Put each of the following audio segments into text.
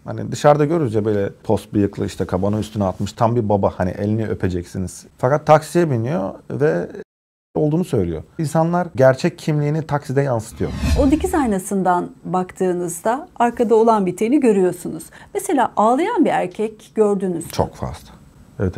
Hani dışarıda görürüz ya böyle post bıyıklı işte kabanı üstüne atmış tam bir baba hani elini öpeceksiniz. Fakat taksiye biniyor ve olduğunu söylüyor. İnsanlar gerçek kimliğini takside yansıtıyor. O dikiz aynasından baktığınızda arkada olan biteni görüyorsunuz. Mesela ağlayan bir erkek gördünüz mü? Çok fazla. Evet.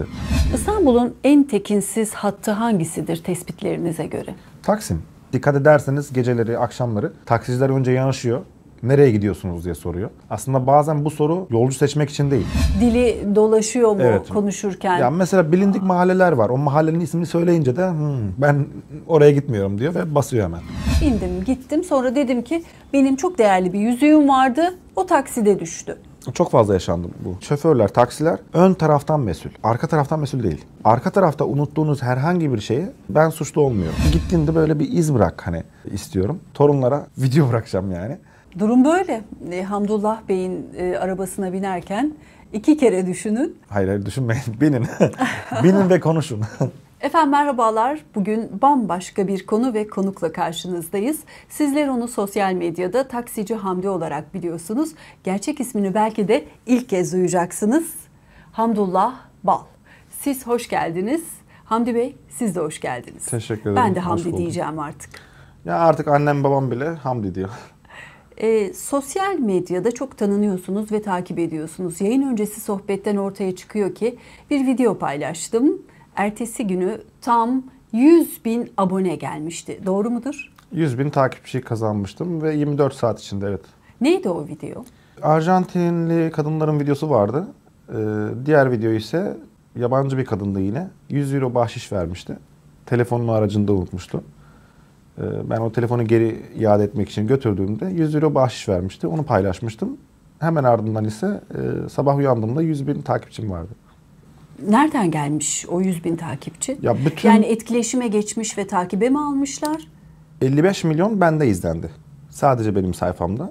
İstanbul'un en tekinsiz hattı hangisidir tespitlerinize göre? Taksim. Dikkat ederseniz geceleri, akşamları taksiciler önce yanaşıyor. Nereye gidiyorsunuz diye soruyor. Aslında bazen bu soru yolcu seçmek için değil. Dili dolaşıyor mu Evet. konuşurken? Ya mesela bilindik mahalleler var. O mahallenin ismini söyleyince de ben oraya gitmiyorum diyor ve basıyor hemen. İndim, gittim. Sonra dedim ki benim çok değerli bir yüzüğüm vardı. O takside düştü. Çok fazla yaşandı bu. Şoförler, taksiler ön taraftan mesul. Arka taraftan mesul değil. Arka tarafta unuttuğunuz herhangi bir şeye ben suçlu olmuyorum. Gittiğinde böyle bir iz bırak hani istiyorum. Torunlara video bırakacağım yani. Durum böyle. Hamdullah Bey'in arabasına binerken 2 kere düşünün. Hayır düşünmeyin. Binin. Binin ve konuşun. Efendim merhabalar. Bugün bambaşka bir konu ve konukla karşınızdayız. Sizler onu sosyal medyada taksici Hamdi olarak biliyorsunuz. Gerçek ismini belki de ilk kez duyacaksınız. Hamdullah Bal. Siz hoş geldiniz. Hamdi Bey siz de hoş geldiniz. Teşekkür ederim. Ben de Hoş Hamdi bulduk. diyeceğim artık. Ya artık annem babam bile Hamdi diyor. Sosyal medyada çok tanınıyorsunuz ve takip ediyorsunuz. Yayın öncesi sohbetten ortaya çıkıyor ki bir video paylaştım. Ertesi günü tam 100.000 abone gelmişti. Doğru mudur? 100.000 takipçi kazanmıştım ve 24 saat içinde evet. Neydi o video? Arjantinli kadınların videosu vardı. Diğer video ise yabancı bir kadındı yine. 100 euro bahşiş vermişti. Telefonunu aracında unutmuştu. Ben o telefonu geri iade etmek için götürdüğümde 100 euro bahşiş vermişti. Onu paylaşmıştım. Hemen ardından ise sabah uyandığımda 100.000 takipçim vardı. Nereden gelmiş o 100.000 takipçi? Ya bütün Yani etkileşime geçmiş ve takibe mi almışlar? 55 milyon bende izlendi. Sadece benim sayfamda.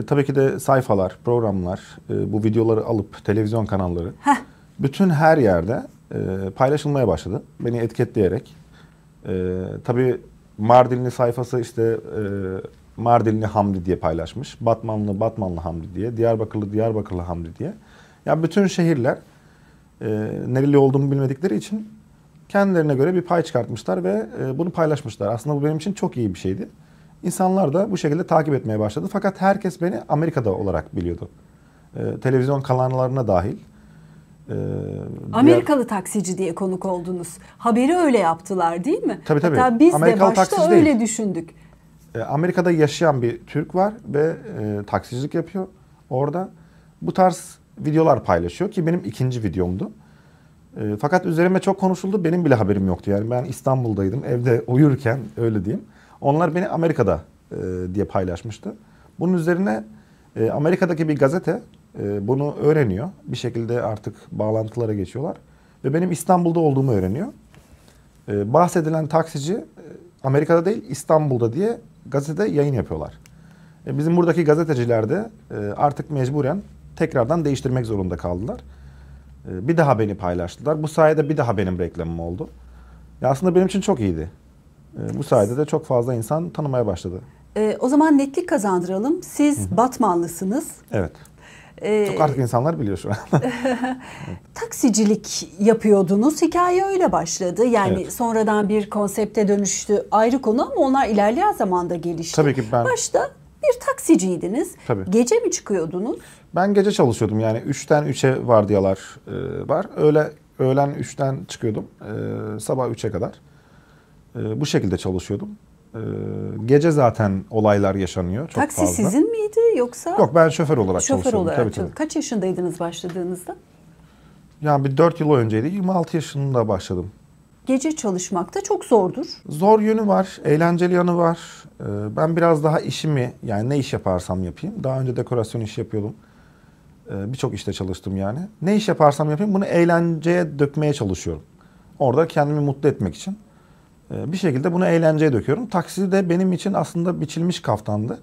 Tabii ki de sayfalar, programlar, bu videoları alıp televizyon kanalları bütün her yerde paylaşılmaya başladı. Beni etiketleyerek. Tabii Mardinli sayfası işte Mardinli Hamdi diye paylaşmış. Batmanlı Hamdi diye. Diyarbakırlı Hamdi diye. Ya bütün şehirler nereli olduğumu bilmedikleri için kendilerine göre bir pay çıkartmışlar ve bunu paylaşmışlar. Aslında bu benim için çok iyi bir şeydi. İnsanlar da bu şekilde takip etmeye başladı. Fakat herkes beni Amerika'da olarak biliyordu. Televizyon kanallarına dahil. Amerikalı taksici diye konuk oldunuz. Haberi öyle yaptılar değil mi? Tabii. Hatta biz Amerikalı de başta taksici öyle değil. düşündük. Amerika'da yaşayan bir Türk var ve taksicilik yapıyor orada. Bu tarz videolar paylaşıyor ki benim ikinci videomdu. Fakat üzerime çok konuşuldu. Benim bile haberim yoktu. Yani ben İstanbul'daydım. Evde uyurken öyle diyeyim. Onlar beni Amerika'da diye paylaşmıştı. Bunun üzerine Amerika'daki bir gazete bunu öğreniyor. Bir şekilde artık bağlantılara geçiyorlar. Ve benim İstanbul'da olduğumu öğreniyor. Bahsedilen taksici Amerika'da değil İstanbul'da diye gazetede yayın yapıyorlar. Bizim buradaki gazeteciler de artık mecburen tekrardan değiştirmek zorunda kaldılar. Bir daha beni paylaştılar. Bu sayede bir daha benim reklamım oldu. Ya aslında benim için çok iyiydi. Bu sayede de çok fazla insan tanımaya başladı. O zaman netlik kazandıralım. Siz Batmanlısınız. Evet. Çok artık insanlar biliyor şu an. Taksicilik yapıyordunuz. Hikaye öyle başladı. Yani Evet. sonradan bir konsepte dönüştü. Ayrı konu ama onlar ilerleyen zamanda gelişti. Tabii ki ben... Başta bir taksiciydiniz. Tabii. Gece mi çıkıyordunuz? Ben gece çalışıyordum yani 3'ten 3'e vardiyalar var. Öğlen 3'ten çıkıyordum sabah 3'e kadar. Bu şekilde çalışıyordum. Gece zaten olaylar yaşanıyor çok Taksi fazla. sizin miydi yoksa? Yok ben şoför olarak Şoför çalışıyordum. olarak Tabii. çalışıyordunuz. Kaç yaşındaydınız başladığınızda? Yani bir 4 yıl önceydi 26 yaşında başladım. Gece çalışmak da çok zordur. Zor yönü var, eğlenceli yanı var. Ben biraz daha işimi yani ne iş yaparsam yapayım. Daha önce dekorasyon işi yapıyordum. Birçok işte çalıştım yani. Ne iş yaparsam yapayım bunu eğlenceye dökmeye çalışıyorum. Orada kendimi mutlu etmek için. Bir şekilde bunu eğlenceye döküyorum. Taksi de benim için aslında biçilmiş kaftandı.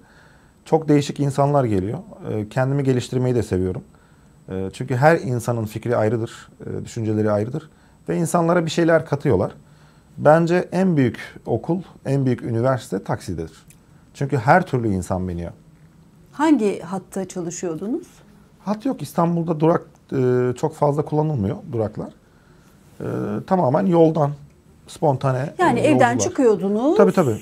Çok değişik insanlar geliyor. Kendimi geliştirmeyi de seviyorum. Çünkü her insanın fikri ayrıdır, düşünceleri ayrıdır. Ve insanlara bir şeyler katıyorlar. Bence en büyük okul, en büyük üniversite taksidedir. Çünkü her türlü insan biniyor. Hangi hatta çalışıyordunuz? Hat yok. İstanbul'da durak çok fazla kullanılmıyor duraklar. Tamamen yoldan spontane Yani evden yolcular. çıkıyordunuz. Tabii.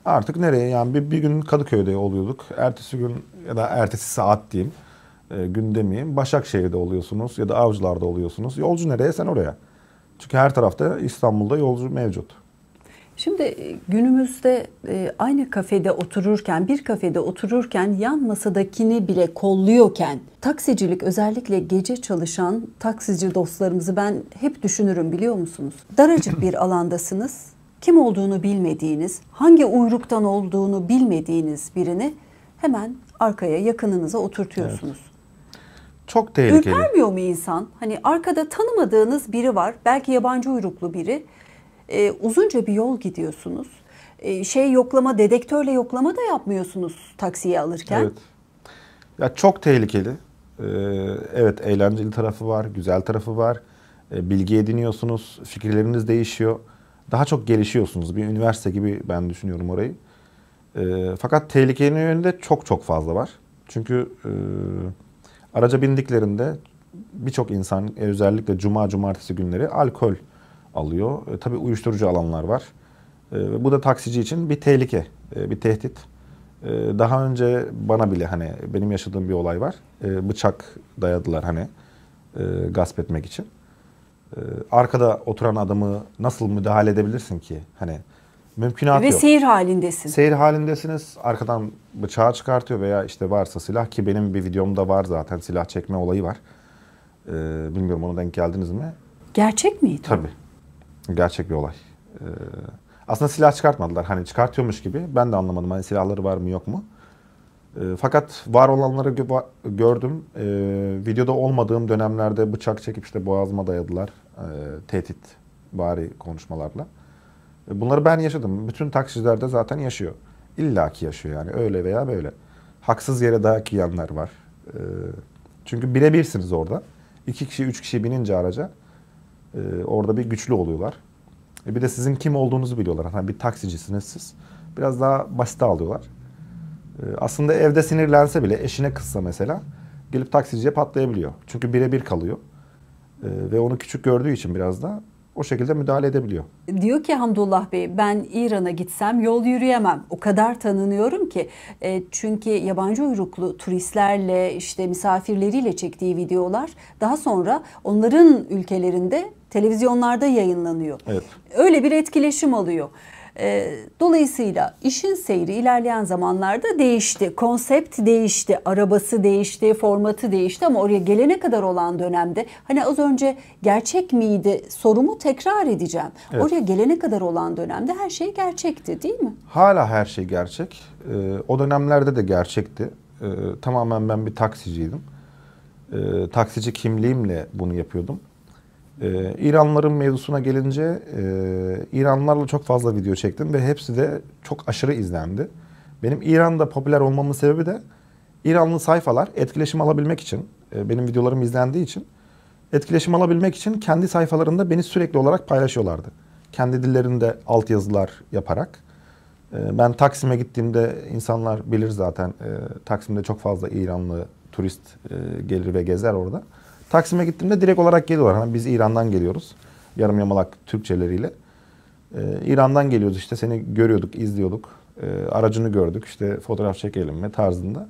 Artık nereye? Yani bir gün Kadıköy'de oluyorduk. Ertesi gün ya da ertesi saat diyeyim. Gün demeyeyim. Başakşehir'de oluyorsunuz ya da Avcılar'da oluyorsunuz. Yolcu nereye? Sen oraya. Çünkü her tarafta İstanbul'da yolcu mevcut. Şimdi günümüzde aynı kafede otururken, bir kafede otururken yan masadakini bile kolluyorken taksicilik, özellikle gece çalışan taksici dostlarımızı ben hep düşünürüm, biliyor musunuz? Daracık bir alandasınız. Kim olduğunu bilmediğiniz, hangi uyruktan olduğunu bilmediğiniz birini hemen arkaya, yakınınıza oturtuyorsunuz. Evet. Çok tehlikeli. Ürpermiyor mu insan? Hani arkada tanımadığınız biri var, belki yabancı uyruklu biri. Uzunca bir yol gidiyorsunuz. Yoklama, dedektörle yoklama da yapmıyorsunuz taksiyi alırken. Evet. Ya çok tehlikeli. Evet, eğlenceli tarafı var, güzel tarafı var. Bilgi ediniyorsunuz, fikirleriniz değişiyor. Daha çok gelişiyorsunuz. Bir üniversite gibi ben düşünüyorum orayı. Fakat tehlikenin yönünde çok fazla var. Çünkü araca bindiklerinde birçok insan özellikle cumartesi günleri alkol alıyor. Tabii uyuşturucu alanlar var. Bu da taksici için bir tehlike, bir tehdit. Daha önce bana bile hani benim yaşadığım bir olay var. Bıçak dayadılar hani gasp etmek için. Arkada oturan adamı nasıl müdahale edebilirsin ki? Hani mümkünatı Ve yok. seyir halindesin. Seyir halindesiniz. Arkadan bıçağı çıkartıyor veya işte varsa silah, ki benim bir videomda var zaten, silah çekme olayı var. Bilmiyorum, ona denk geldiniz mi? Gerçek miydi? Tabii. Gerçek bir olay. Aslında silah çıkartmadılar. Hani çıkartıyormuş gibi. Ben de anlamadım. Hani silahları var mı yok mu? Fakat var olanları gördüm. Videoda olmadığım dönemlerde bıçak çekip işte boğazıma dayadılar. Tehdit bari konuşmalarla. Bunları ben yaşadım. Bütün taksiciler de zaten yaşıyor. İlla ki yaşıyor yani, öyle veya böyle. Haksız yere dayak yiyenler var. Çünkü birebirsiniz orada. 2 kişi, 3 kişi binince araca orada bir güçlü oluyorlar. Bir de sizin kim olduğunuzu biliyorlar. Hani bir taksicisiniz siz. Biraz daha basite alıyorlar. Aslında evde sinirlense bile, eşine kızsa mesela, gelip taksiciye patlayabiliyor. Çünkü birebir kalıyor. Ve onu küçük gördüğü için biraz da o şekilde müdahale edebiliyor. Diyor ki Hamdullah Bey, ben İran'a gitsem yol yürüyemem. O kadar tanınıyorum ki. Çünkü yabancı uyruklu turistlerle, işte misafirleriyle çektiği videolar daha sonra onların ülkelerinde televizyonlarda yayınlanıyor. Evet. Öyle bir etkileşim alıyor. Dolayısıyla işin seyri ilerleyen zamanlarda değişti. Konsept değişti, arabası değişti, formatı değişti, ama oraya gelene kadar olan dönemde, hani az önce gerçek miydi sorumu tekrar edeceğim. Evet. Oraya gelene kadar olan dönemde her şey gerçekti, değil mi? Hala her şey gerçek. O dönemlerde de gerçekti. Tamamen ben bir taksiciydim. Taksici kimliğimle bunu yapıyordum. İranlıların mevzusuna gelince İranlılarla çok fazla video çektim ve hepsi de çok aşırı izlendi. Benim İran'da popüler olmamın sebebi de İranlı sayfalar etkileşim alabilmek için, benim videolarım izlendiği için, etkileşim alabilmek için kendi sayfalarında beni sürekli olarak paylaşıyorlardı. Kendi dillerinde altyazılar yaparak. Ben Taksim'e gittiğimde, insanlar bilir zaten, Taksim'de çok fazla İranlı turist gelir ve gezer orada. Taksim'e gittiğimde direkt olarak geliyorlar. Hani biz İran'dan geliyoruz. Yarım yamalak Türkçeleriyle. İran'dan geliyoruz işte, seni görüyorduk, izliyorduk. Aracını gördük, işte fotoğraf çekelim mi tarzında.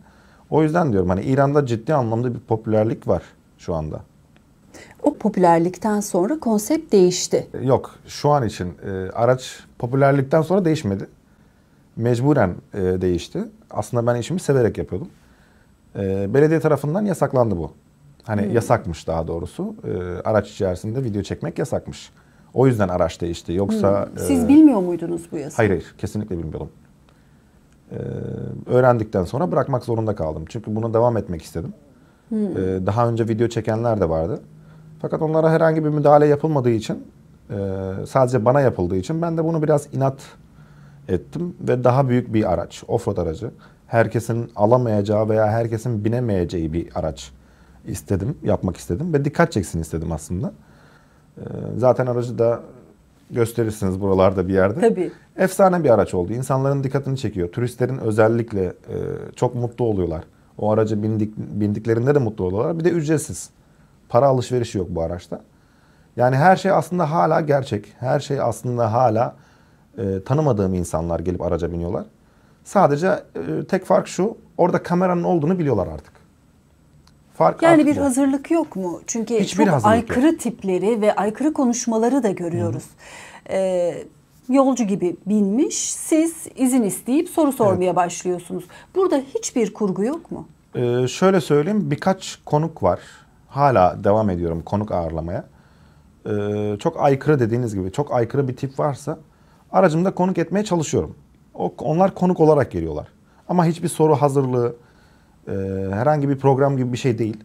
O yüzden diyorum, hani İran'da ciddi anlamda bir popülerlik var şu anda. O popülerlikten sonra konsept değişti. Yok, şu an için araç popülerlikten sonra değişmedi. Mecburen değişti. Aslında ben işimi severek yapıyordum. Belediye tarafından yasaklandı bu. Hani yasakmış daha doğrusu. Araç içerisinde video çekmek yasakmış. O yüzden araç değişti. Yoksa... Siz bilmiyor muydunuz bu yasağı? Hayır, kesinlikle bilmiyordum. Öğrendikten sonra bırakmak zorunda kaldım. Çünkü buna devam etmek istedim. Daha önce video çekenler de vardı. Fakat onlara herhangi bir müdahale yapılmadığı için, sadece bana yapıldığı için ben de bunu biraz inat ettim. Ve daha büyük bir araç, offroad aracı, herkesin alamayacağı veya herkesin binemeyeceği bir araç yapmak istedim ve dikkat çeksin istedim aslında. Zaten aracı da gösterirsiniz buralarda bir yerde. Tabii. Efsane bir araç oldu. İnsanların dikkatini çekiyor. Turistlerin özellikle çok mutlu oluyorlar. O araca bindiklerinde de mutlu oluyorlar. Bir de ücretsiz. Para alışverişi yok bu araçta. Yani her şey aslında hala gerçek. Her şey aslında hala tanımadığım insanlar gelip araca biniyorlar. Sadece tek fark şu, orada kameranın olduğunu biliyorlar artık. Fark Yani artık bir bu. hazırlık yok mu? Çünkü Hiçbir çok hazırlık aykırı tipleri ve aykırı konuşmaları da görüyoruz. Yolcu gibi binmiş, siz izin isteyip soru sormaya başlıyorsunuz. Burada hiçbir kurgu yok mu? Şöyle söyleyeyim, birkaç konuk var. Hala devam ediyorum konuk ağırlamaya. Çok aykırı dediğiniz gibi, çok aykırı bir tip varsa aracımda konuk etmeye çalışıyorum. Onlar konuk olarak geliyorlar. Ama hiçbir soru hazırlığı, herhangi bir program gibi bir şey değil.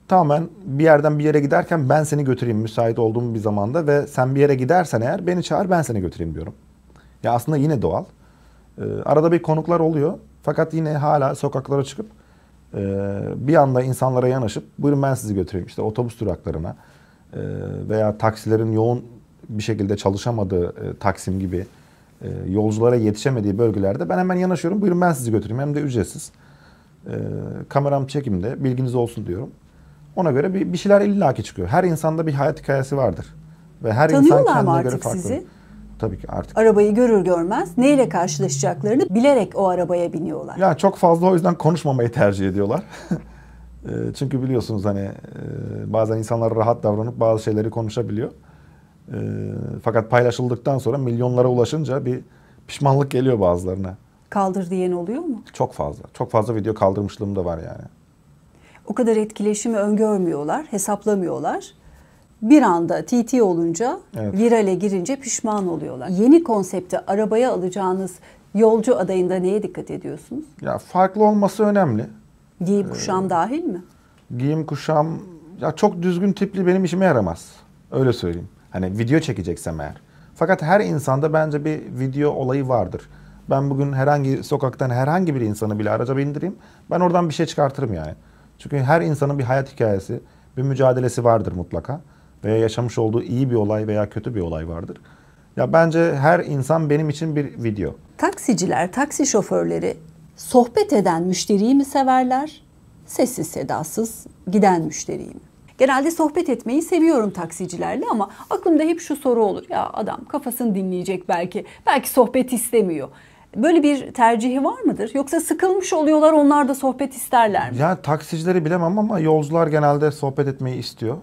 Tamamen bir yerden bir yere giderken ben seni götüreyim müsait olduğum bir zamanda ve sen bir yere gidersen eğer beni çağır, ben seni götüreyim diyorum. Ya aslında yine doğal. Arada bir konuklar oluyor fakat yine hala sokaklara çıkıp bir anda insanlara yanaşıp buyurun ben sizi götüreyim işte otobüs duraklarına veya taksilerin yoğun bir şekilde çalışamadığı Taksim gibi yolculara yetişemediği bölgelerde ben hemen yanaşıyorum. Buyurun ben sizi götüreyim, hem de ücretsiz. Kameram çekimde, bilginiz olsun diyorum. Ona göre bir şeyler illaki çıkıyor. Her insanda bir hayat hikayesi vardır. Ve her insan Tanıyorlar mı kendine göre artık farklı. sizi? Tabii ki artık. Arabayı görür görmez neyle karşılaşacaklarını bilerek o arabaya biniyorlar. Ya çok fazla o yüzden konuşmamayı tercih ediyorlar. Çünkü biliyorsunuz hani bazen insanlar rahat davranıp bazı şeyleri konuşabiliyor. Fakat paylaşıldıktan sonra milyonlara ulaşınca bir pişmanlık geliyor bazılarına. Kaldır diyen oluyor mu? Çok fazla. Çok fazla video kaldırmışlığım da var yani. O kadar etkileşimi öngörmüyorlar, hesaplamıyorlar. Bir anda TT olunca, Evet. virale girince pişman oluyorlar. Yeni konsepte arabaya alacağınız yolcu adayında neye dikkat ediyorsunuz? Ya farklı olması önemli. Giyim kuşam dahil mi? Giyim kuşam ya çok düzgün tipli benim işime yaramaz. Öyle söyleyeyim. Hani video çekeceksem eğer. Fakat her insanda bence bir video olayı vardır. Ben bugün herhangi sokaktan herhangi bir insanı bile araca bindireyim. Ben oradan bir şey çıkartırım yani. Çünkü her insanın bir hayat hikayesi, bir mücadelesi vardır mutlaka. Veya yaşamış olduğu iyi bir olay veya kötü bir olay vardır. Ya bence her insan benim için bir video. Taksiciler, taksi şoförleri sohbet eden müşteriyi mi severler? Sessiz sedasız giden müşteriyi mi? Genelde sohbet etmeyi seviyorum taksicilerle ama aklımda hep şu soru olur. Ya adam kafasını dinleyecek belki. Belki sohbet istemiyor. Böyle bir tercihi var mıdır? Yoksa sıkılmış oluyorlar, onlar da sohbet isterler mi? Ya taksicileri bilemem ama yolcular genelde sohbet etmeyi istiyor.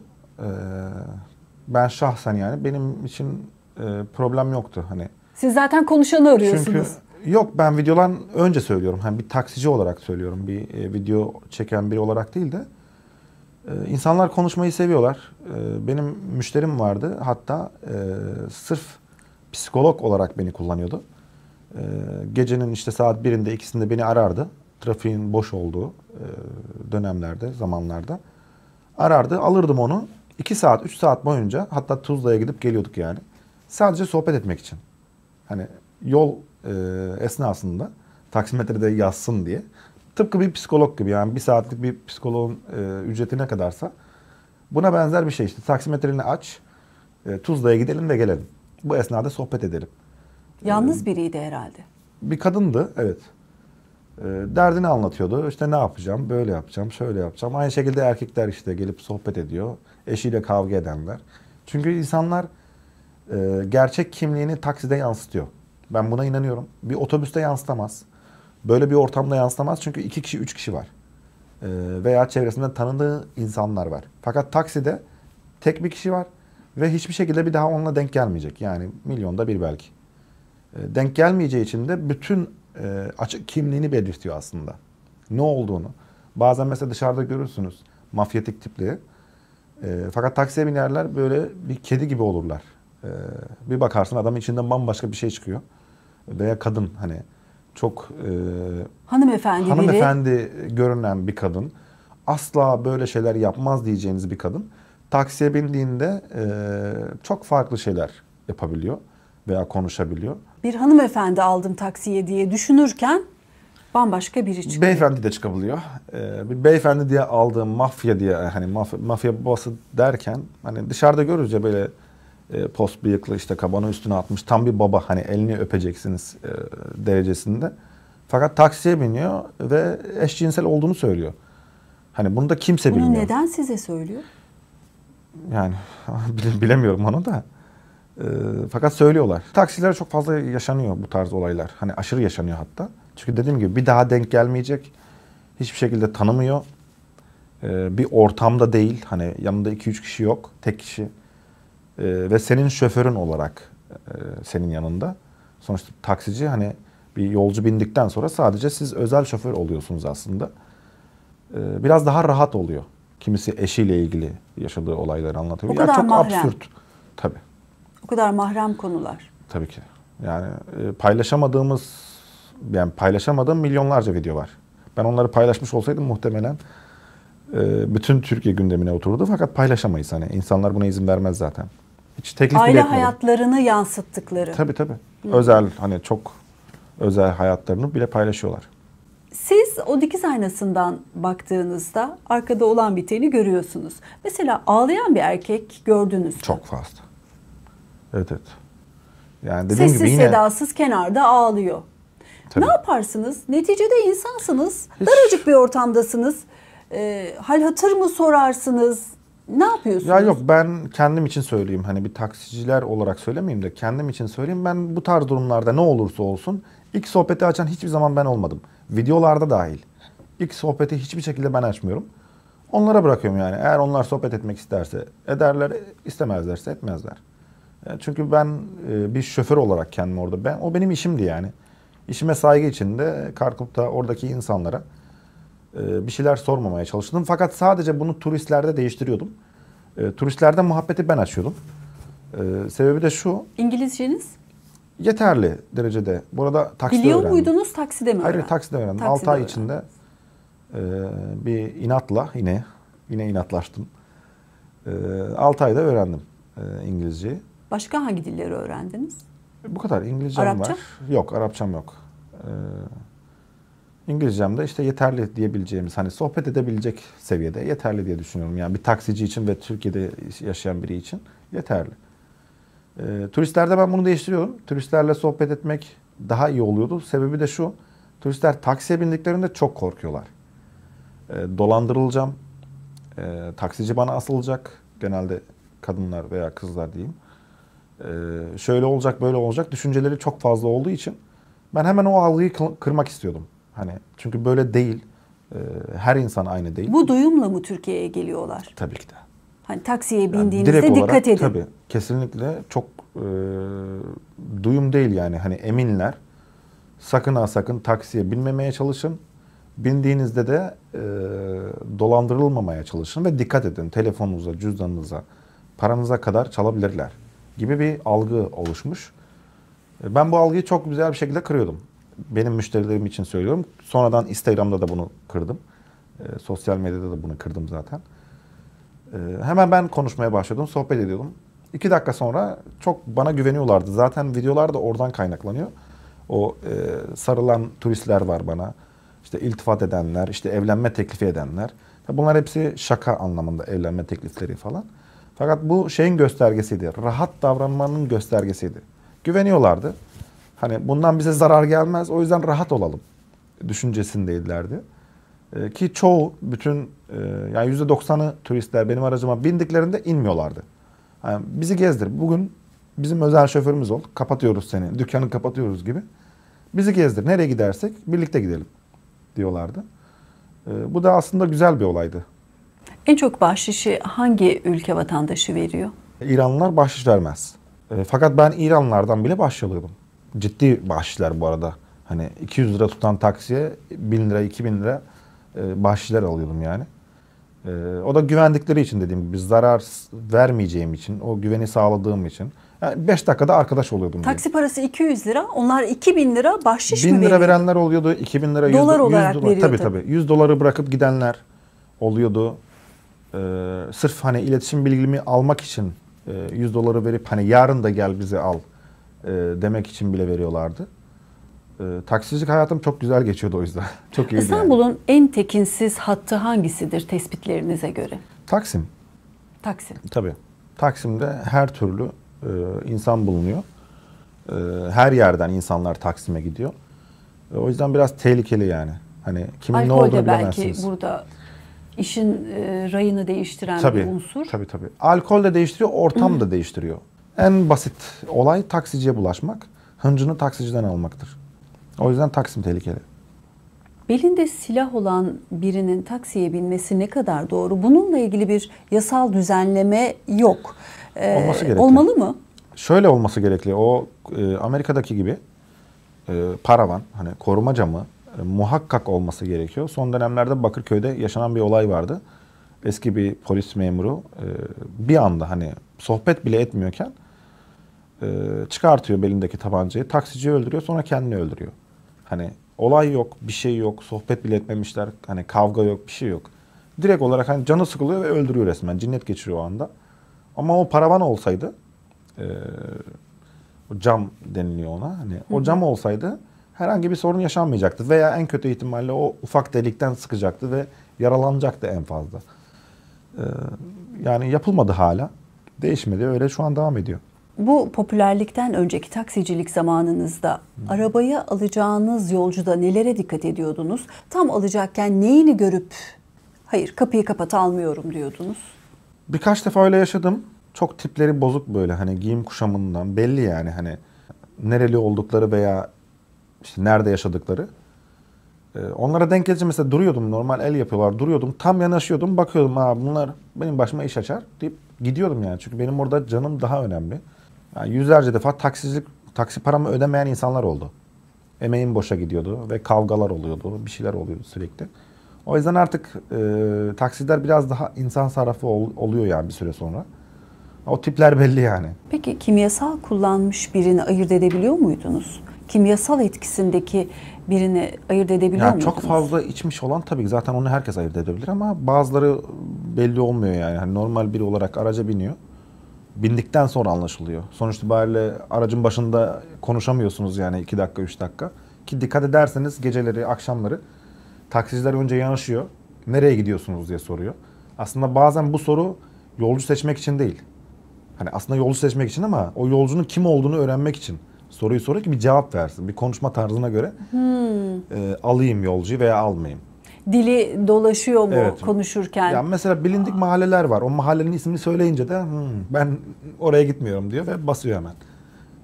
Ben şahsen yani benim için problem yoktu hani. Siz zaten konuşanı arıyorsunuz. Çünkü yok, ben videodan önce söylüyorum. Hani bir taksici olarak söylüyorum. Bir video çeken biri olarak değil de. İnsanlar konuşmayı seviyorlar. Benim müşterim vardı. Hatta sırf psikolog olarak beni kullanıyordu. Gecenin işte saat 1'inde 2'sinde beni arardı. Trafiğin boş olduğu dönemlerde, zamanlarda. Arardı, alırdım onu. 2 saat, 3 saat boyunca hatta Tuzla'ya gidip geliyorduk yani. Sadece sohbet etmek için. Hani yol esnasında taksimetrede yazsın diye. Tıpkı bir psikolog gibi yani 1 saatlik bir psikoloğun ücreti ne kadarsa buna benzer bir şey işte. Taksimetreni aç, Tuzla'ya gidelim ve gelelim. Bu esnada sohbet edelim. Yalnız biriydi herhalde. Bir kadındı, evet. Derdini anlatıyordu. İşte ne yapacağım, böyle yapacağım, şöyle yapacağım. Aynı şekilde erkekler işte gelip sohbet ediyor. Eşiyle kavga edenler. Çünkü insanlar gerçek kimliğini takside yansıtıyor. Ben buna inanıyorum. Bir otobüste yansıtamaz. Böyle bir ortamda yansıtamaz. Çünkü 2 kişi, 3 kişi var. Veya çevresinde tanıdığı insanlar var. Fakat takside tek bir kişi var. Ve hiçbir şekilde bir daha onunla denk gelmeyecek. Yani milyonda bir belki. Denk gelmeyeceği için de bütün açık kimliğini belirtiyor aslında. Ne olduğunu. Bazen mesela dışarıda görürsünüz mafyatik tipli. Fakat taksiye binerler böyle bir kedi gibi olurlar. Bir bakarsın adamın içinden bambaşka bir şey çıkıyor. Veya kadın hani çok hanımefendi görünen bir kadın. Asla böyle şeyler yapmaz diyeceğiniz bir kadın. Taksiye bindiğinde çok farklı şeyler yapabiliyor veya konuşabiliyor. Bir hanımefendi aldım taksiye diye düşünürken bambaşka biri çıkıyor. Beyefendi de çıkabiliyor. Bir beyefendi diye aldığım mafya diye hani mafya babası derken hani dışarıda görürüz ya böyle post bıyıklı işte kabanı üstüne atmış tam bir baba hani elini öpeceksiniz derecesinde. Fakat taksiye biniyor ve eşcinsel olduğunu söylüyor. Hani bunu da kimse Bunu bilmiyor. neden size söylüyor? Yani bilemiyorum onu da. Fakat söylüyorlar. Taksilere çok fazla yaşanıyor bu tarz olaylar. Hani aşırı yaşanıyor hatta. Çünkü dediğim gibi bir daha denk gelmeyecek. Hiçbir şekilde tanımıyor. Bir ortamda değil. Hani yanında 2-3 kişi yok. Tek kişi. Ve senin şoförün olarak senin yanında. Sonuçta taksici hani bir yolcu bindikten sonra sadece siz özel şoför oluyorsunuz aslında. Biraz daha rahat oluyor. Kimisi eşiyle ilgili yaşadığı olayları anlatıyor. O kadar çok mahrem. absürt. Tabii. O kadar mahrem konular. Tabii ki. Yani paylaşamadığım milyonlarca video var. Ben onları paylaşmış olsaydım muhtemelen bütün Türkiye gündemine oturdu. Fakat paylaşamayız hani. İnsanlar buna izin vermez zaten. Hiç teklif bile Aile etmedim. hayatlarını yansıttıkları. Tabii tabii. Özel hani çok özel hayatlarını bile paylaşıyorlar. Siz o dikiz aynasından baktığınızda arkada olan biteni görüyorsunuz. Mesela ağlayan bir erkek gördünüz mü? Çok fazla. Evet evet. Yani dediğim Sessiz gibi yine sedasız kenarda ağlıyor. Tabii. Ne yaparsınız? Neticede insansınız. Daracık bir ortamdasınız. Hal hatır mı sorarsınız? Ne yapıyorsunuz? Ya yok, ben kendim için söyleyeyim. Hani bir taksiciler olarak söylemeyeyim de kendim için söyleyeyim. Ben bu tarz durumlarda ne olursa olsun ilk sohbeti açan hiçbir zaman ben olmadım. Videolarda dahil. İlk sohbeti hiçbir şekilde ben açmıyorum. Onlara bırakıyorum yani. Eğer onlar sohbet etmek isterse ederler, istemezlerse etmezler. Çünkü ben bir şoför olarak kendim orada, o benim işimdi yani. İşime saygı içinde kalkıp da oradaki insanlara bir şeyler sormamaya çalıştım. Fakat sadece bunu turistlerde değiştiriyordum. Turistlerde muhabbeti ben açıyordum. Sebebi de şu, İngilizceniz? yeterli derecede. Burada takside Biliyor öğrendim. muydunuz, takside mi Hayır, öğrendiniz? takside öğrendim. Takside 6 ay öğrendiniz. içinde bir inatla yine inatlaştım. 6 ayda öğrendim İngilizceyi. Başka hangi dilleri öğrendiniz? Bu kadar. İngilizcem Arapça? var. Yok, Arapçam yok. İngilizcem de işte yeterli diyebileceğimiz, hani sohbet edebilecek seviyede yeterli diye düşünüyorum. Yani bir taksici için ve Türkiye'de yaşayan biri için yeterli. Turistlerde ben bunu değiştiriyorum. Turistlerle sohbet etmek daha iyi oluyordu. Sebebi de şu: turistler taksiye bindiklerinde çok korkuyorlar. Dolandırılacağım, taksici bana asılacak. Genelde kadınlar veya kızlar diyeyim. Şöyle olacak, böyle olacak düşünceleri çok fazla olduğu için ben hemen o algıyı kırmak istiyordum. Hani çünkü böyle değil. Her insan aynı değil. Bu duyumla mı Türkiye'ye geliyorlar? Tabii ki de. Hani taksiye Yani bindiğinizde direkt dikkat olarak, edin. tabii kesinlikle çok duyum değil yani, hani eminler. Sakın ha sakın taksiye binmemeye çalışın. Bindiğinizde de dolandırılmamaya çalışın ve dikkat edin. Telefonunuza, cüzdanınıza, paranıza kadar çalabilirler gibi bir algı oluşmuş. Ben bu algıyı çok güzel bir şekilde kırıyordum. Benim müşterilerim için söylüyorum. Sonradan Instagram'da da bunu kırdım. Sosyal medyada da bunu kırdım zaten. Hemen ben konuşmaya başladım, sohbet ediyordum. 2 dakika sonra çok bana güveniyorlardı. Zaten videolar da oradan kaynaklanıyor. O sarılan turistler var bana. İşte iltifat edenler, işte evlenme teklifi edenler. Bunlar hepsi şaka anlamında evlenme teklifleri falan. Fakat bu şeyin göstergesiydi. Rahat davranmanın göstergesiydi. Güveniyorlardı. Hani bundan bize zarar gelmez, o yüzden rahat olalım düşüncesindeydilerdi. Ki çoğu, yani %90'ı turistler benim aracıma bindiklerinde inmiyorlardı. Yani bizi gezdir. Bugün bizim özel şoförümüz ol. Kapatıyoruz seni. Dükkanı kapatıyoruz gibi. Bizi gezdir. Nereye gidersek birlikte gidelim diyorlardı. Bu da aslında güzel bir olaydı. En çok bahşişi hangi ülke vatandaşı veriyor? İranlılar bahşiş vermez. Fakat ben İranlılardan bile bahşiş alıyordum. Ciddi bahşişler bu arada. Hani 200 lira tutan taksiye 1000 lira, 2000 lira bahşişler alıyordum yani. O da güvendikleri için, dediğim gibi zarar vermeyeceğim için, o güveni sağladığım için. Yani 5 dakikada arkadaş oluyordum. Taksi parası 200 lira, onlar 2000 lira bahşiş mi 1000 lira veriyor? verenler oluyordu, 2000 lira, 100 Dolar olarak 100 dolar. veriyor Tabii tabii. tabii. 100 doları bırakıp gidenler oluyordu. Sırf hani iletişim bilgimi almak için 100 doları verip hani yarın da gel bizi al demek için bile veriyorlardı. Taksicilik hayatım çok güzel geçiyordu o yüzden. Çok iyiydi yani. İstanbul'un en tekinsiz hattı hangisidir tespitlerinize göre? Taksim. Taksim. Tabii. Taksim'de her türlü insan bulunuyor. Her yerden insanlar Taksim'e gidiyor. O yüzden biraz tehlikeli yani. Hani kimin ne Alkol olduğunu de belki bilemezsiniz. burada işin rayını değiştiren Tabii, bir unsur. tabii. Alkol de değiştiriyor, ortam da değiştiriyor. En basit olay taksiciye bulaşmak, hıncını taksiciden almaktır. O yüzden Taksim tehlikeli. Belinde silah olan birinin taksiye binmesi ne kadar doğru? Bununla ilgili bir yasal düzenleme yok. Olması gerekli. Olmalı mı? Şöyle olması gerekli. O Amerika'daki gibi paravan, hani koruma camı muhakkak olması gerekiyor. Son dönemlerde Bakırköy'de yaşanan bir olay vardı. Eski bir polis memuru bir anda hani sohbet bile etmiyorken çıkartıyor belindeki tabancayı, taksiciyi öldürüyor, sonra kendini öldürüyor. Hani olay yok, bir şey yok, sohbet bile etmemişler, hani kavga yok, bir şey yok. Direkt olarak hani canı sıkılıyor ve öldürüyor resmen, cinnet geçiriyor o anda. Ama o paravan olsaydı, o cam deniliyor ona, hani o cam olsaydı herhangi bir sorun yaşanmayacaktı. Veya en kötü ihtimalle o ufak delikten sıkacaktı ve yaralanacaktı en fazla. Yani yapılmadı hala, değişmedi, öyle şu an devam ediyor. Bu popülerlikten önceki taksicilik zamanınızda arabaya alacağınız yolcuda nelere dikkat ediyordunuz? Tam alacakken neyini görüp hayır kapıyı kapat almıyorum diyordunuz? Birkaç defa öyle yaşadım. Çok tipleri bozuk böyle, hani giyim kuşamından belli yani, hani nereli oldukları veya işte nerede yaşadıkları. Onlara denk gelince mesela duruyordum, normal el yapıyorlar, duruyordum, tam yanaşıyordum, bakıyordum, ha bunlar benim başıma iş açar deyip gidiyordum yani. Çünkü benim orada canım daha önemli. Yani yüzlerce defa taksi paramı ödemeyen insanlar oldu. Emeğim boşa gidiyordu ve kavgalar oluyordu, bir şeyler oluyordu sürekli. O yüzden artık taksiler biraz daha insan sarrafı oluyor yani bir süre sonra. O tipler belli yani. Peki kimyasal kullanmış birini ayırt edebiliyor muydunuz? Kimyasal etkisindeki birini ayırt edebiliyor Yani muydunuz? çok fazla içmiş olan tabii ki zaten onu herkes ayırt edebilir ama bazıları belli olmuyor yani. Hani normal biri olarak araca biniyor. Bindikten sonra anlaşılıyor. Sonuç itibariyle aracın başında konuşamıyorsunuz yani 2 dakika, 3 dakika. Ki dikkat ederseniz geceleri, akşamları taksiciler önce yanaşıyor. Nereye gidiyorsunuz diye soruyor. Aslında bazen bu soru yolcu seçmek için değil. Hani aslında yolcu seçmek için ama o yolcunun kim olduğunu öğrenmek için soruyu soruyor ki bir cevap versin. Bir konuşma tarzına göre alayım yolcuyu veya almayayım. Dili dolaşıyor mu Evet. konuşurken? Yani mesela bilindik mahalleler var. O mahallenin ismini söyleyince de ben oraya gitmiyorum diyor ve basıyor hemen.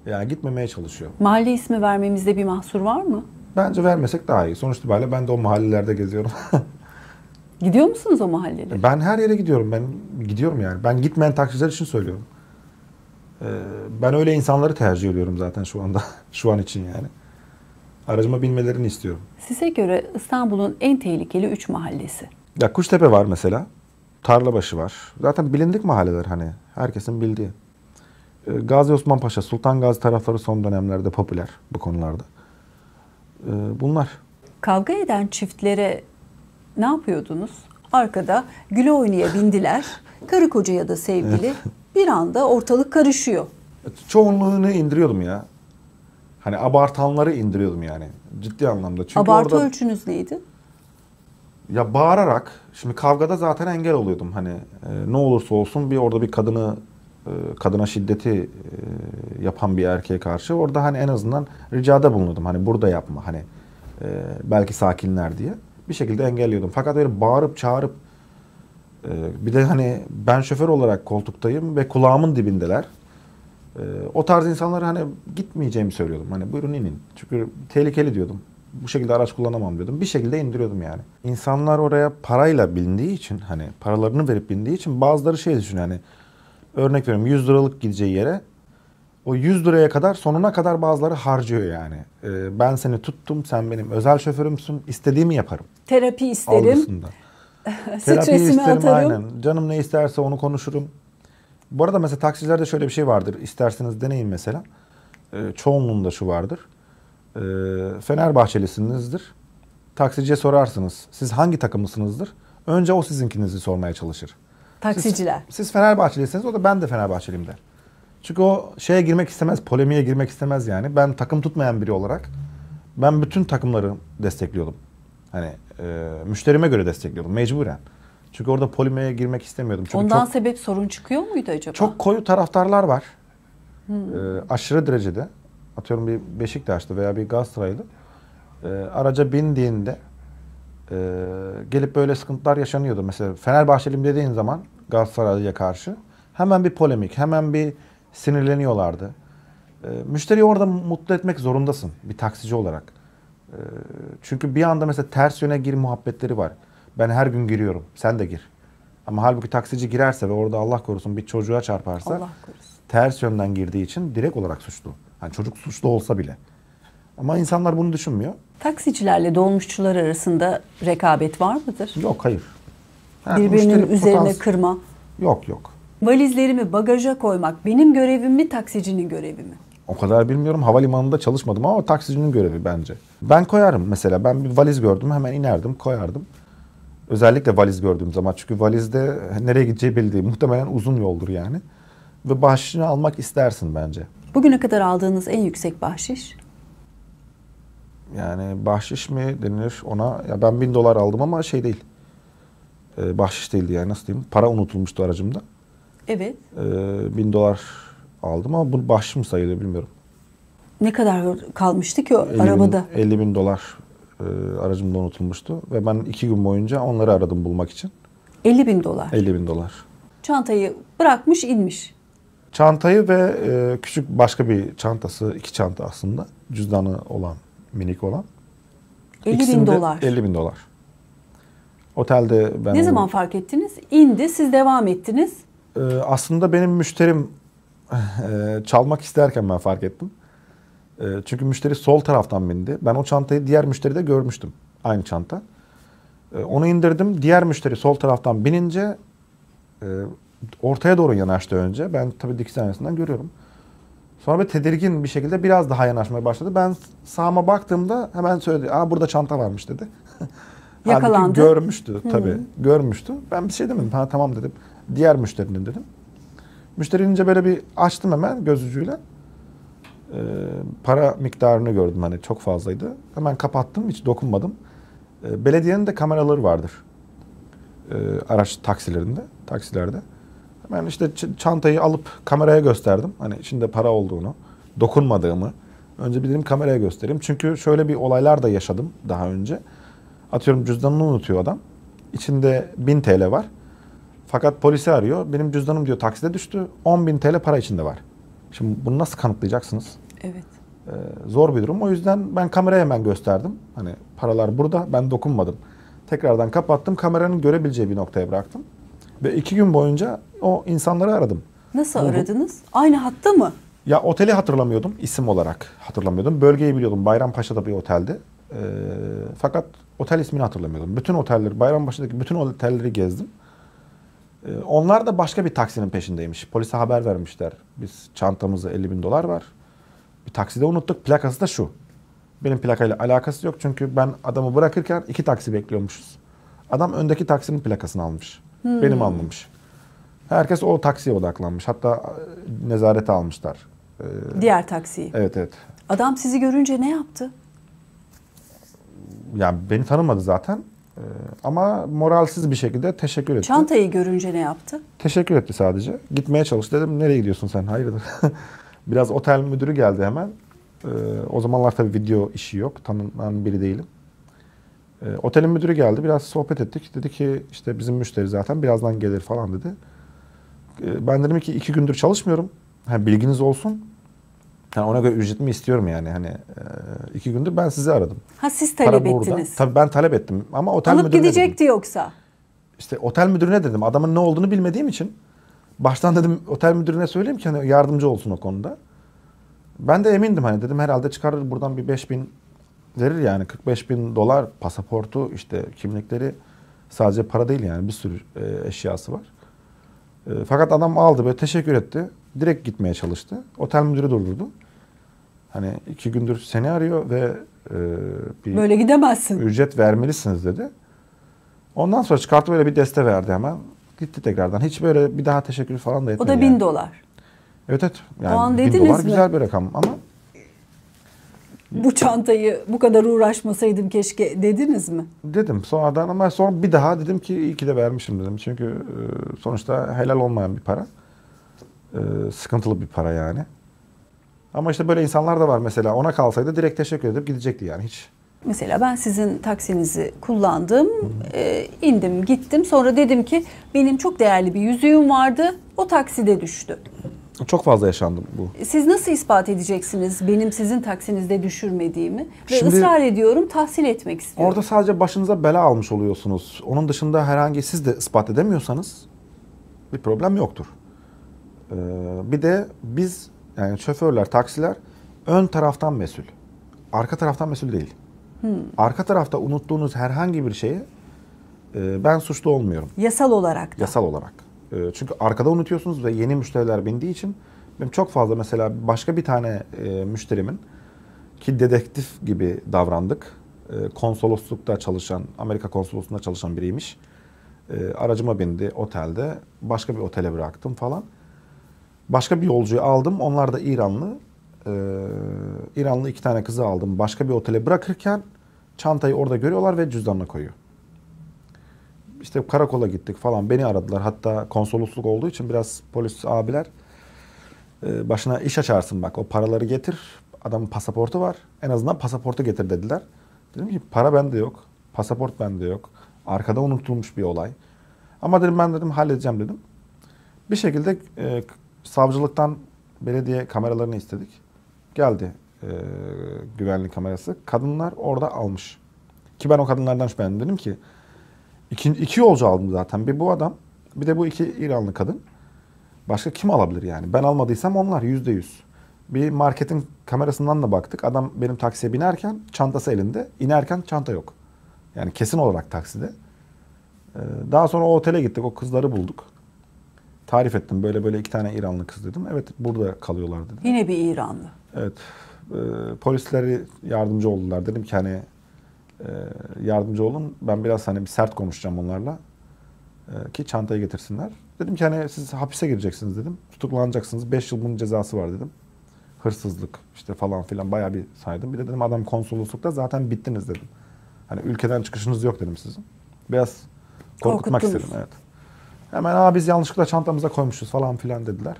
Yani gitmemeye çalışıyor. Mahalle ismi vermemizde bir mahsur var mı? Bence vermesek daha iyi. Sonuç itibariyle ben de o mahallelerde geziyorum. Gidiyor musunuz o mahallelere? Ben her yere gidiyorum. Ben gidiyorum yani. Ben gitmeyen taksiciler için söylüyorum. Ben öyle insanları tercih ediyorum zaten şu anda. Şu an için yani. Aracıma binmelerini istiyorum. Size göre İstanbul'un en tehlikeli 3 mahallesi. Ya Kuştepe var mesela. Tarlabaşı var. Zaten bilindik mahalleler, hani herkesin bildiği. Gazi Osman Paşa, Sultan Gazi tarafları son dönemlerde popüler bu konularda. Bunlar. Kavga eden çiftlere ne yapıyordunuz? Arkada güle oynaya bindiler. Karı koca ya da sevgili. Bir anda ortalık karışıyor. Çoğunluğunu indiriyordum ya. Hani abartanları indiriyordum yani. Ciddi anlamda. Çünkü Abartı orada ölçünüz neydi? ya bağırarak, şimdi kavgada zaten engel oluyordum. Hani ne olursa olsun orada bir kadına şiddeti yapan bir erkeğe karşı orada hani en azından ricada bulunuyordum. Hani burada yapma, hani belki sakinler diye bir şekilde engelliyordum. Fakat öyle bağırıp çağırıp bir de hani ben şoför olarak koltuktayım ve kulağımın dibindeler. O tarz insanlara hani gitmeyeceğimi söylüyordum. Hani buyurun inin. Çünkü tehlikeli diyordum. Bu şekilde araç kullanamam diyordum. Bir şekilde indiriyordum yani. İnsanlar oraya parayla bindiği için, hani paralarını verip bindiği için bazıları şey düşünüyor, hani örnek veriyorum 100 liralık gideceği yere o 100 liraya kadar, sonuna kadar bazıları harcıyor yani. Ben seni tuttum, sen benim özel şoförümsün, istediğimi yaparım. Terapi isterim. Algısında. Terapi Stresimi isterim, atarım. aynen. Canım ne isterse onu konuşurum. Bu arada mesela taksilerde şöyle bir şey vardır. İsterseniz deneyin mesela. Çoğunluğunda şu vardır. Fenerbahçelisinizdir. Taksiciye sorarsınız. Siz hangi takımlısınızdır? Önce o sizinkinizi sormaya çalışır. Taksiciler. Siz Fenerbahçeliyseniz o da ben de Fenerbahçeliyim der. Çünkü o şeye girmek istemez, polemiğe girmek istemez yani. Ben takım tutmayan biri olarak ben bütün takımları destekliyordum. Hani müşterime göre destekliyordum mecburen. Çünkü orada polemiğe girmek istemiyordum. Çünkü Ondan çok, sebep sorun çıkıyor muydu acaba? çok koyu taraftarlar var. Aşırı derecede. Atıyorum bir Beşiktaşlı veya bir Galatasaraylı. Araca bindiğinde gelip böyle sıkıntılar yaşanıyordu. Mesela Fenerbahçeliyim dediğin zaman Galatasaray'a karşı hemen bir polemik, hemen bir sinirleniyorlardı. Müşteriyi orada mutlu etmek zorundasın bir taksici olarak. Çünkü bir anda mesela ters yöne gir muhabbetleri var. Ben her gün giriyorum, sen de gir. Ama halbuki taksici girerse ve orada Allah korusun bir çocuğa çarparsa Allah korusun. ters yönden girdiği için direkt olarak suçlu. Yani çocuk suçlu olsa bile. Ama insanlar bunu düşünmüyor. Taksicilerle dolmuşçular arasında rekabet var mıdır? Yok, hayır. Yani Birbirinin müşteri üzerine potans- kırma. Yok. Valizlerimi bagaja koymak benim görevim mi, taksicinin görevi mi? O kadar bilmiyorum. Havalimanında çalışmadım ama taksicinin görevi bence. Ben koyarım mesela. Ben bir valiz gördüm, hemen inerdim, koyardım. Özellikle valiz gördüğüm zaman. Çünkü valizde nereye gideceği belli değil. Muhtemelen uzun yoldur yani. Ve bahşişini almak istersin bence. Bugüne kadar aldığınız en yüksek bahşiş? Yani bahşiş mi denilir ona? Ya ben $1000 aldım ama şey değil. Bahşiş değildi yani, nasıl diyeyim. Para unutulmuştu aracımda. Evet. $1000 aldım ama bu bahşiş mi sayılıyor bilmiyorum. Ne kadar kalmıştı ki o arabada? $50.000 aracımda unutulmuştu. Ve ben 2 gün boyunca onları aradım bulmak için. $50.000. $50.000. Çantayı bırakmış inmiş. Çantayı ve küçük başka bir çantası, 2 çanta aslında. Cüzdanı olan, minik olan. İkisinde $50.000. $50.000. Otelde ben Ne zaman fark ettiniz? İndi, siz devam ettiniz. Aslında benim müşterim çalmak isterken ben fark ettim. Çünkü müşteri sol taraftan bindi. Ben o çantayı diğer müşteride görmüştüm. Aynı çanta. Onu indirdim. Diğer müşteri sol taraftan binince ortaya doğru yanaştı önce. Ben tabii dikiz aynasından görüyorum. Sonra bir tedirgin bir şekilde biraz daha yanaşmaya başladı. Ben sağıma baktığımda hemen söyledi. Aa, burada çanta varmış dedi. Halbuki Yakalandı. görmüştü tabii. Görmüştü. Ben bir şey demedim. Ha, tamam dedim. Diğer müşterinin dedim. Müşteri inince böyle bir açtım hemen göz ucuyla. Para miktarını gördüm, hani çok fazlaydı. Hemen kapattım, hiç dokunmadım. Belediyenin de kameraları vardır. Araç taksilerde. Hemen işte çantayı alıp kameraya gösterdim. Hani içinde para olduğunu, dokunmadığımı. Önce bir dedim kameraya göstereyim. Çünkü şöyle bir olaylar da yaşadım daha önce. Atıyorum cüzdanını unutuyor adam. İçinde 1000 TL var. Fakat polisi arıyor. Benim cüzdanım diyor takside düştü. 10.000 TL para içinde var. Şimdi bunu nasıl kanıtlayacaksınız? Evet. Zor bir durum. O yüzden ben kameraya hemen gösterdim. Hani paralar burada, ben dokunmadım. Tekrardan kapattım. Kameranın görebileceği bir noktaya bıraktım. Ve 2 gün boyunca o insanları aradım. Nasıl Buldum. aradınız? Aynı hatta mı? Ya oteli hatırlamıyordum. İsim olarak hatırlamıyordum. Bölgeyi biliyordum. Bayrampaşa'da bir oteldi. Fakat otel ismini hatırlamıyordum. Bütün otelleri, Bayrampaşa'daki bütün otelleri gezdim. Onlar da başka bir taksinin peşindeymiş. Polise haber vermişler. Biz çantamızda $50.000 var. Bir takside unuttuk. Plakası da şu. Benim plakayla alakası yok. Çünkü ben adamı bırakırken 2 taksi bekliyormuşuz. Adam öndeki taksinin plakasını almış. Benim almamış. Herkes o taksiye odaklanmış. Hatta nezarete almışlar. Diğer taksiyi. Evet. Adam sizi görünce ne yaptı? Yani beni tanımadı zaten. Ama moralsiz bir şekilde teşekkür etti. Çantayı görünce ne yaptı? Teşekkür etti sadece. Gitmeye çalıştı. Dedim nereye gidiyorsun sen? Hayırdır? Biraz otel müdürü geldi hemen. O zamanlar tabii video işi yok. Tanınan biri değilim. Otelin müdürü geldi. Biraz sohbet ettik. Dedi ki işte bizim müşteri zaten birazdan gelir falan dedi. Ben dedim ki 2 gündür çalışmıyorum. Bilginiz olsun. Ona göre ücretimi istiyorum yani. 2 gündür ben sizi aradım. Ha, siz talep Para burada. ettiniz. Tabii ben talep ettim. Ama otel Alıp müdürüne gidecekti dedim. yoksa. İşte otel müdürüne dedim. Adamın ne olduğunu bilmediğim için. Baştan dedim otel müdürüne söyleyeyim ki hani yardımcı olsun o konuda. Ben de emindim dedim herhalde çıkarır buradan bir 5.000 verir yani. $45.000 pasaportu, işte kimlikleri, sadece para değil yani, bir sürü eşyası var. Fakat adam aldı böyle teşekkür etti. Direkt gitmeye çalıştı. Otel müdürü durdurdu. 2 gündür seni arıyor ve bir Böyle gidemezsin. ücret vermelisiniz dedi. Ondan sonra çıkarttı, böyle bir deste verdi hemen. Gitti tekrardan. Hiç böyle bir daha teşekkür falan da etmedi. O da $1.000. Evet. O an Yani dediniz $1.000 mi? güzel bir rakam ama Bu çantayı bu kadar uğraşmasaydım keşke dediniz mi? dedim sonradan, ama sonra bir daha dedim ki iyi ki de vermişim dedim. Çünkü sonuçta helal olmayan bir para. Sıkıntılı bir para yani. Ama işte böyle insanlar da var mesela. Ona kalsaydı direkt teşekkür edip gidecekti yani hiç. Mesela ben sizin taksinizi kullandım, indim gittim, sonra dedim ki benim çok değerli bir yüzüğüm vardı, o takside düştü. Çok fazla yaşandı bu. Siz nasıl ispat edeceksiniz benim sizin taksinizde düşürmediğimi? Ve Şimdi, ısrar ediyorum, tahsil etmek istiyorum. orada sadece başınıza bela almış oluyorsunuz. Onun dışında herhangi siz de ispat edemiyorsanız bir problem yoktur. Bir de biz, yani şoförler, taksiler ön taraftan mesul. Arka taraftan mesul değil. Arka tarafta unuttuğunuz herhangi bir şeye ben suçlu olmuyorum. Yasal olarak da. Yasal olarak. Çünkü arkada unutuyorsunuz ve yeni müşteriler bindiği için benim çok fazla mesela başka bir tane müşterimin ki dedektif gibi davrandık. Konsoloslukta çalışan, Amerika konsolosluğunda çalışan biriymiş. Aracıma bindi otelde. Başka bir otele bıraktım falan. Başka bir yolcuyu aldım. Onlar da İranlı. İranlı 2 tane kızı aldım. Başka bir otele bırakırken çantayı orada görüyorlar ve cüzdanına koyuyor. İşte karakola gittik falan. Beni aradılar. Hatta konsolosluk olduğu için biraz polis abiler başına iş açarsın bak. O paraları getir. Adamın pasaportu var. En azından pasaportu getir dediler. Dedim ki para bende yok. Pasaport bende yok. Arkada unutulmuş bir olay. Ama dedim ben dedim halledeceğim dedim. Bir şekilde savcılıktan belediye kameralarını istedik. Geldi güvenlik kamerası. Kadınlar orada almış. Ki ben o kadınlardan şüphelendim. Dedim ki iki yolcu aldım zaten. Bir bu adam, bir de bu 2 İranlı kadın. Başka kim alabilir yani? Ben almadıysam onlar %100. Bir marketin kamerasından da baktık. Adam benim taksiye binerken çantası elinde. İnerken çanta yok. Yani kesin olarak takside. Daha sonra o otele gittik. O kızları bulduk. Tarif ettim. Böyle böyle 2 tane İranlı kız dedim. Evet burada kalıyorlar dedim. Yine bir İranlı. Evet. Polisleri yardımcı oldular. Dedim ki hani yardımcı olun. Ben biraz hani bir sert konuşacağım onlarla. Ki çantayı getirsinler. Dedim ki hani siz hapise gireceksiniz dedim. Tutuklanacaksınız. 5 yıl bunun cezası var dedim. Hırsızlık işte falan filan bayağı bir saydım. Bir de dedim adam konsoloslukta zaten bittiniz dedim. Hani ülkeden çıkışınız yok dedim sizin. Biraz korkutmak istedim evet. Hemen biz yanlışlıkla çantamıza koymuşuz falan filan dediler.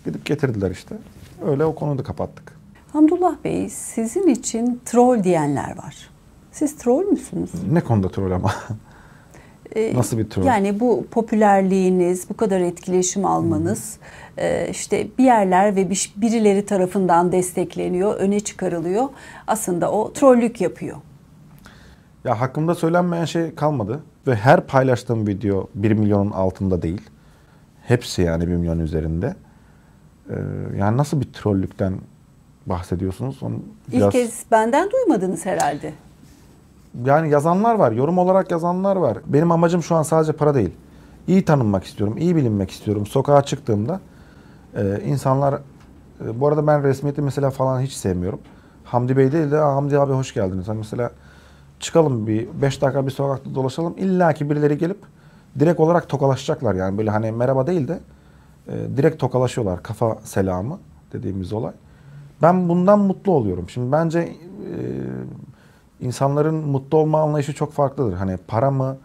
Gidip getirdiler işte. Öyle o konuyu da kapattık. Hamdullah Bey, sizin için troll diyenler var. Siz troll müsünüz? Ne konuda troll ama? Nasıl bir troll? Yani bu popülerliğiniz, bu kadar etkileşim almanız, işte bir yerler ve birileri tarafından destekleniyor, öne çıkarılıyor. Aslında o trollük yapıyor. Ya hakkımda söylenmeyen şey kalmadı. Ve her paylaştığım video 1 milyonun altında değil. Hepsi yani 1 milyon üzerinde. Yani nasıl bir trollükten bahsediyorsunuz? Onu biraz... İlk kez benden duymadınız herhalde. Yani yazanlar var, yorum olarak yazanlar var. Benim amacım şu an sadece para değil. İyi tanınmak istiyorum, iyi bilinmek istiyorum. Sokağa çıktığımda insanlar... bu arada ben resmiyeti mesela falan hiç sevmiyorum. Hamdi Bey değil de Hamdi abi hoş geldiniz. Hani mesela çıkalım bir 5 dakika bir sokakta dolaşalım. İlla ki birileri gelip direkt olarak tokalaşacaklar. Yani böyle hani merhaba değil de direkt tokalaşıyorlar. Kafa selamı dediğimiz olay. Ben bundan mutlu oluyorum. Şimdi bence insanların mutlu olma anlayışı çok farklıdır. Hani para mı,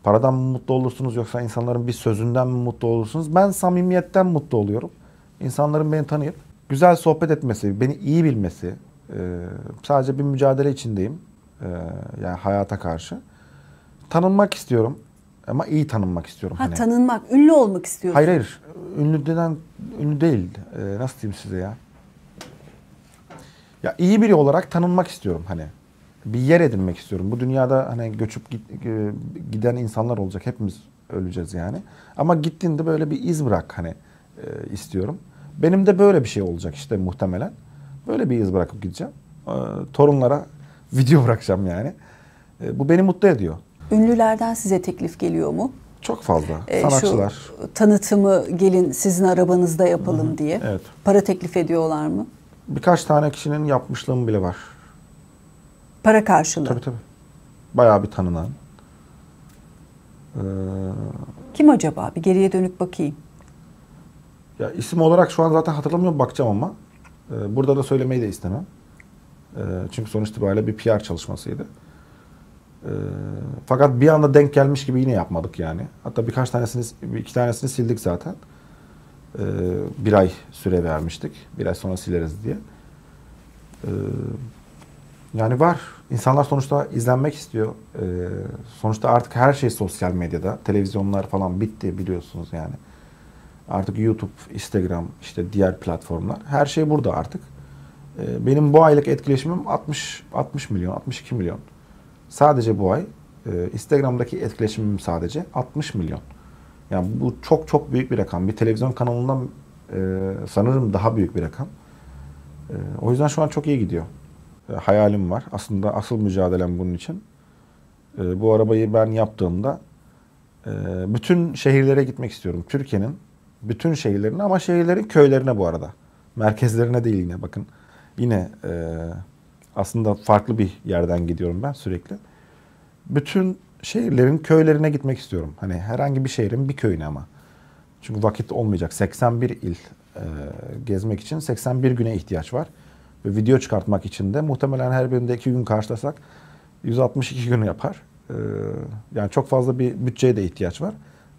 paradan mı mutlu olursunuz yoksa insanların bir sözünden mi mutlu olursunuz? Ben samimiyetten mutlu oluyorum. İnsanların beni tanıyıp güzel sohbet etmesi, beni iyi bilmesi. Sadece bir mücadele içindeyim. Yani hayata karşı. Tanınmak istiyorum. Ama iyi tanınmak istiyorum. Hani. Tanınmak, ünlü olmak istiyorsun. Hayır. Ünlü değil. Nasıl diyeyim size ya? Ya iyi biri olarak tanınmak istiyorum hani. Bir yer edinmek istiyorum. Bu dünyada hani göçüp giden insanlar olacak. Hepimiz öleceğiz yani. Ama gittiğinde böyle bir iz bırak hani istiyorum. Benim de böyle bir şey olacak işte muhtemelen. Böyle bir iz bırakıp gideceğim. Torunlara video bırakacağım yani. Bu beni mutlu ediyor. Ünlülerden size teklif geliyor mu? Çok fazla. Sanatçılar. Şu tanıtımı gelin sizin arabanızda yapalım diye. Evet. Para teklif ediyorlar mı? Birkaç tane kişinin yapmışlığım bile var. Para karşılığı. Tabii. Bayağı bir tanınan. Kim acaba? Bir geriye dönük bakayım. Ya isim olarak şu an zaten hatırlamıyorum, bakacağım ama. Burada da söylemeyi de istemem. Çünkü sonuç itibariyle bir PR çalışmasıydı. Fakat bir anda denk gelmiş gibi yine yapmadık yani. Hatta iki tanesini sildik zaten. 1 ay süre vermiştik. 1 ay sonra sileriz diye. Yani var. İnsanlar sonuçta izlenmek istiyor. Sonuçta artık her şey sosyal medyada. Televizyonlar falan bitti biliyorsunuz yani. Artık YouTube, Instagram, işte diğer platformlar. Her şey burada artık. Benim bu aylık etkileşimim 60 milyon, 62 milyon. Sadece bu ay. Instagram'daki etkileşimim sadece 60 milyon. Yani bu çok çok büyük bir rakam. Bir televizyon kanalından sanırım daha büyük bir rakam. O yüzden şu an çok iyi gidiyor. Hayalim var. Aslında asıl mücadelem bunun için. Bu arabayı ben yaptığımda bütün şehirlere gitmek istiyorum. Türkiye'nin bütün şehirlerine ama şehirlerin köylerine bu arada. Merkezlerine değil yine bakın. Yine aslında farklı bir yerden gidiyorum ben sürekli. Bütün şehirlerin köylerine gitmek istiyorum. Hani herhangi bir şehrin bir köyüne ama. Çünkü vakit olmayacak. 81 il gezmek için 81 güne ihtiyaç var. Ve video çıkartmak için de muhtemelen her birinde 2 gün karşılasak 162 gün yapar. Yani çok fazla bir bütçeye de ihtiyaç var.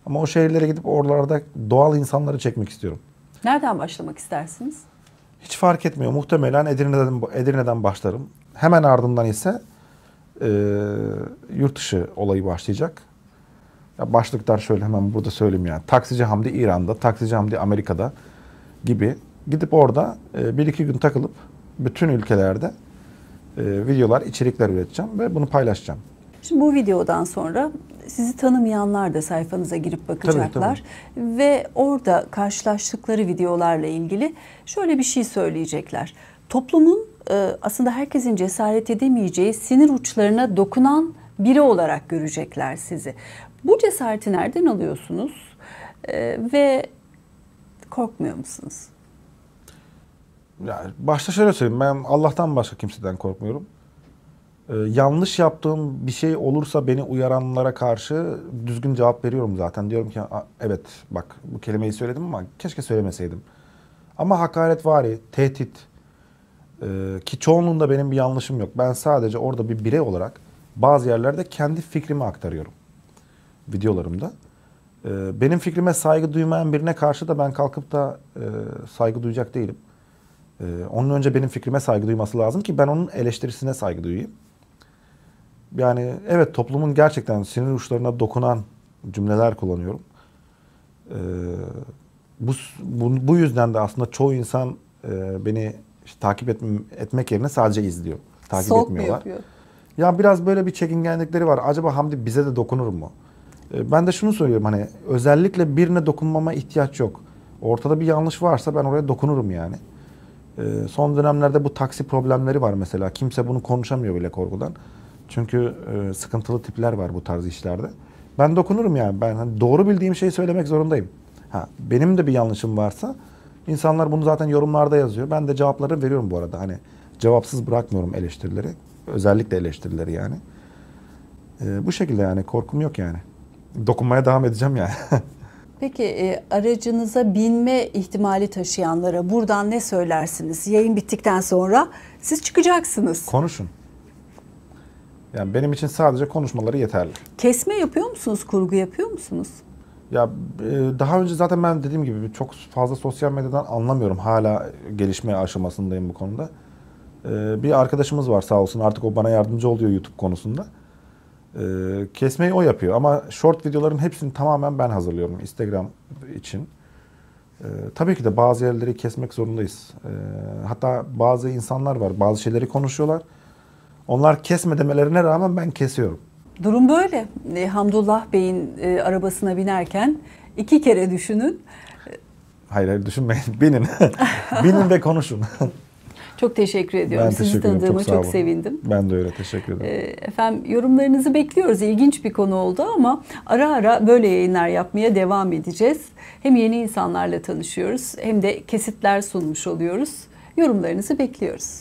Ama o şehirlere gidip oralarda doğal insanları çekmek istiyorum. Nereden başlamak istersiniz? Hiç fark etmiyor. Muhtemelen Edirne'den başlarım. Hemen ardından ise yurt dışı olayı başlayacak. Ya başlıklar şöyle hemen burada söyleyeyim yani. Taksici Hamdi İran'da, Taksici Hamdi Amerika'da gibi. Gidip orada 1-2 gün takılıp bütün ülkelerde videolar, içerikler üreteceğim ve bunu paylaşacağım. Şimdi bu videodan sonra sizi tanımayanlar da sayfanıza girip bakacaklar. Ve orada karşılaştıkları videolarla ilgili şöyle bir şey söyleyecekler. Toplumun aslında herkesin cesaret edemeyeceği sinir uçlarına dokunan biri olarak görecekler sizi. Bu cesareti nereden alıyorsunuz ve korkmuyor musunuz? Ya başta şöyle söyleyeyim, ben Allah'tan başka kimseden korkmuyorum. Yanlış yaptığım bir şey olursa beni uyaranlara karşı düzgün cevap veriyorum zaten. Diyorum ki evet bak bu kelimeyi söyledim ama keşke söylemeseydim. Ama hakaretvari, tehdit ki çoğunluğunda benim bir yanlışım yok. Ben sadece orada bir birey olarak bazı yerlerde kendi fikrimi aktarıyorum videolarımda. Benim fikrime saygı duymayan birine karşı da ben kalkıp da saygı duyacak değilim. Onun önce benim fikrime saygı duyması lazım ki ben onun eleştirisine saygı duyayım. Yani evet toplumun gerçekten sinir uçlarına dokunan cümleler kullanıyorum. Bu yüzden de aslında çoğu insan beni işte takip etmek yerine sadece izliyor. Takip etmiyorlar. Yapıyor? Ya biraz böyle bir çekingenlikleri var. Acaba Hamdi bize de dokunur mu? Ben de şunu söylüyorum hani özellikle birine dokunmama ihtiyaç yok. Ortada bir yanlış varsa ben oraya dokunurum yani. Son dönemlerde bu taksi problemleri var mesela. Kimse bunu konuşamıyor bile korkudan. Çünkü sıkıntılı tipler var bu tarz işlerde. Ben dokunurum yani. Ben hani doğru bildiğim şeyi söylemek zorundayım. Benim de bir yanlışım varsa insanlar bunu zaten yorumlarda yazıyor. Ben de cevapları veriyorum bu arada. Hani cevapsız bırakmıyorum eleştirileri. Özellikle eleştirileri yani. Bu şekilde yani korkum yok yani. Dokunmaya devam edeceğim yani. Peki aracınıza binme ihtimali taşıyanlara buradan ne söylersiniz? Yayın bittikten sonra siz çıkacaksınız. Konuşun. Yani benim için sadece konuşmaları yeterli. Kesme yapıyor musunuz? Kurgu yapıyor musunuz? Ya daha önce zaten ben dediğim gibi çok fazla sosyal medyadan anlamıyorum. Hala gelişme aşamasındayım bu konuda. Bir arkadaşımız var sağ olsun artık o bana yardımcı oluyor YouTube konusunda. Kesmeyi o yapıyor ama short videoların hepsini tamamen ben hazırlıyorum Instagram için. Tabii ki de bazı yerleri kesmek zorundayız. Hatta bazı insanlar var bazı şeyleri konuşuyorlar. Onlar kesme demelerine rağmen ben kesiyorum. Durum böyle. Hamdullah Bey'in arabasına binerken 2 kere düşünün. Hayır düşünmeyin. Binin. Binin ve konuşun. Çok teşekkür ediyorum. Ben Sizi teşekkür ederim. tanıdığıma Çok sağ çok olun. sevindim. Ben de öyle teşekkür ederim. Efendim yorumlarınızı bekliyoruz. İlginç bir konu oldu ama ara ara böyle yayınlar yapmaya devam edeceğiz. Hem yeni insanlarla tanışıyoruz hem de kesitler sunmuş oluyoruz. Yorumlarınızı bekliyoruz.